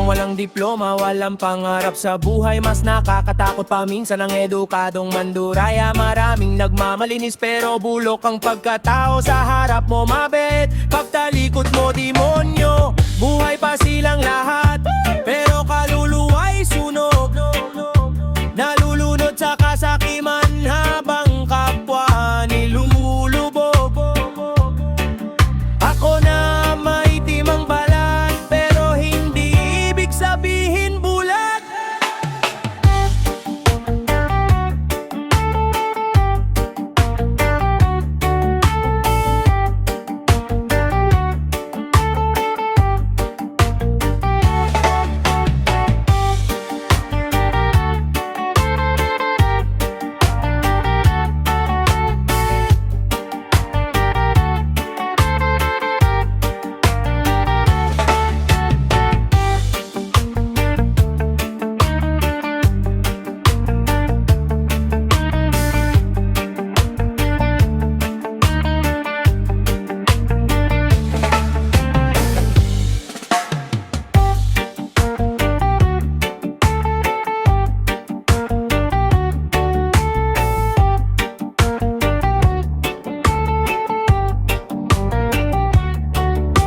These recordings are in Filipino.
ng walang diploma, walang pangarap sa buhay. Mas nakakatakot pa minsan ang edukadong manduraya. Maraming nagmamalinis pero bulok ang pagkatao. Sa harap mo mabait, pagtalikod mo demonyo. Buhay pa silang lahat, pero kaluluwa'y sunog. Nalulunod sa kasakiman habang kapwa nilulubog. Ako na may timang balat, pero hindi ibig sabihin bulat.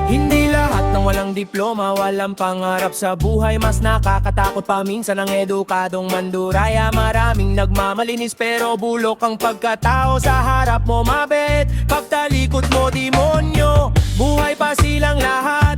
Hindi lahat ng walang diploma, walang pangarap sa buhay. Mas nakakatakot pa minsan ang edukadong manduraya. Maraming nagmamalinis pero bulok ang pagkatao. Sa harap mo mabait, pagtalikod mo demonyo. Buhay pa silang lahat,